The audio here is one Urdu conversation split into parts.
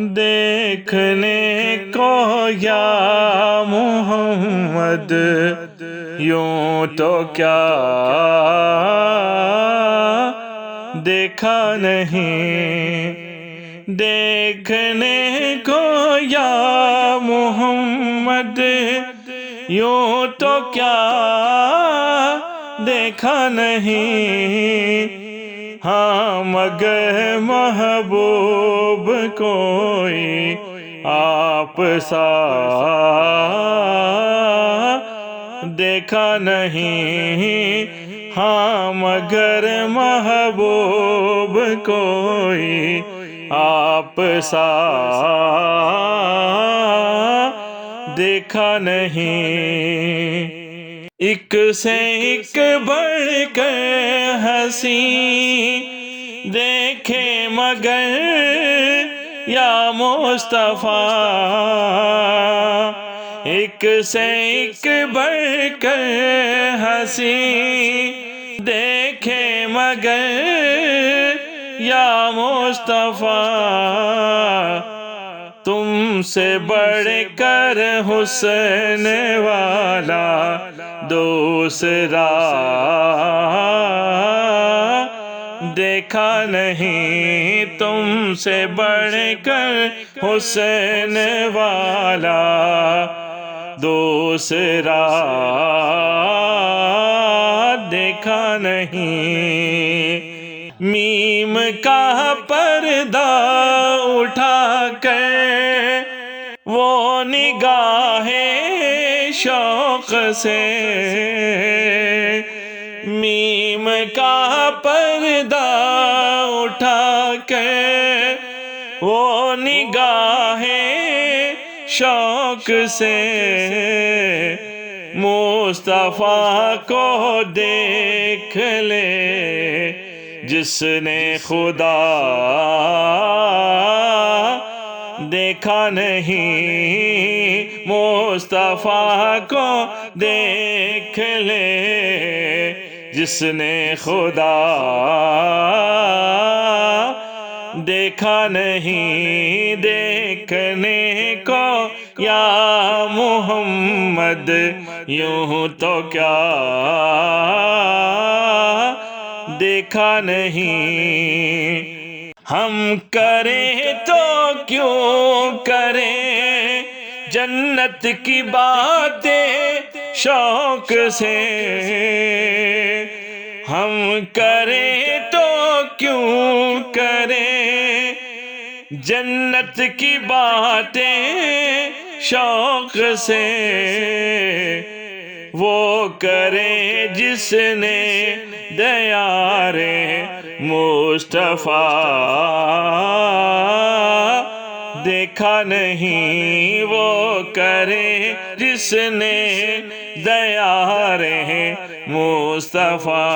دیکھنے کو یا محمد یوں تو کیا دیکھا نہیں، دیکھنے کو یا محمد یوں تو کیا دیکھا نہیں، ہاں مگر محبوب کوئی آپ سا دیکھا نہیں، ہاں مگر محبوب کوئی آپ سا دیکھا نہیں۔ ایک سے ایک بڑھ کر ہنسی دیکھے مگر یا مصطفیٰ، ایک سے ایک بڑھ کر ہنسی دیکھے مگر یا مصطفیٰ، تم سے بڑھ کر حسن والا دوسرا دیکھا نہیں، تم سے بڑھ کر حسن والا دوسرا دیکھا نہیں۔ میم کا پردہ اٹھا کر وہ نگاہ شوق سے، میم کا پردہ اٹھا کر وہ نگاہ شوق سے مصطفیٰ کو دیکھ لے جس نے خدا دیکھا نہیں، مصطفیٰ کو دیکھ لے جس نے خدا دیکھا نہیں، دیکھنے کو یا محمد یوں تو کیا دیکھا نہیں، ہم کریں تو کیوں کریں جنت کی باتیں شوق سے، ہم کریں تو کیوں کریں جنت کی باتیں شوق سے، وہ کرے جس نے دیار مصطفیٰ دیکھا نہیں، وہ کرے جس نے دیار مصطفیٰ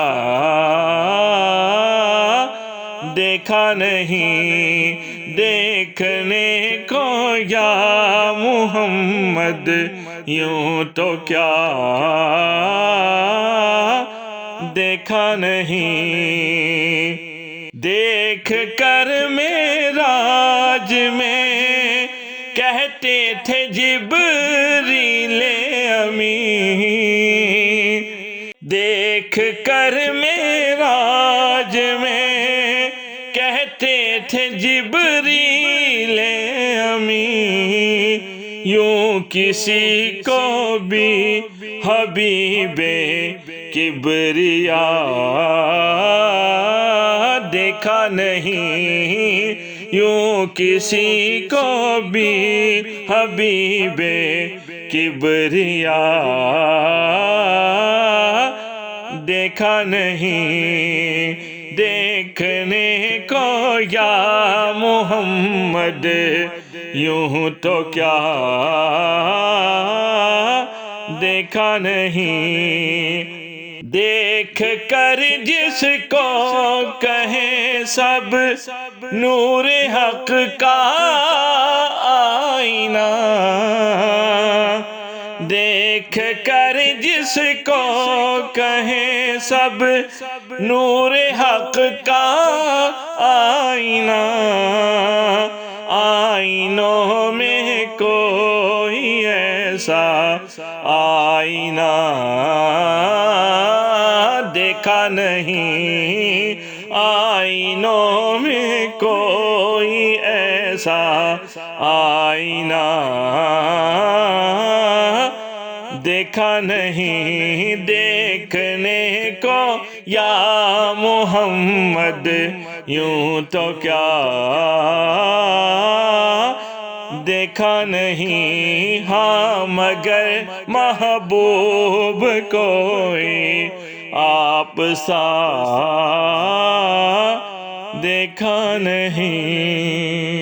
دیکھا نہیں، دیکھنے کو یا محمد یوں تو کیا دیکھا نہیں، دیکھ کر معراج میں کہتے تھے جبریل امین، دیکھ کر معراج میں کہتے تھے جبریل امین، یوں کسی کو بھی حبیب کبریا دیکھا نہیں، یوں کسی کو بھی حبیب کبریا دیکھا نہیں، دیکھنے کو یا محمد یوں تو کیا دیکھا نہیں، دیکھ کر جس کو کہیں سب نور حق کا آئینہ، دیکھ کر جس کو کہیں سب نور حق کا آئینہ، آئینہ آئینوں میں کوئی ایسا آئینہ دیکھا نہیں، آئینوں میں کوئی ایسا آئینہ دیکھا نہیں، دیکھنے کو یا محمد یوں تو کیا دیکھا نہیں، ہاں مگر محبوب کوئی آپ سا دیکھا نہیں۔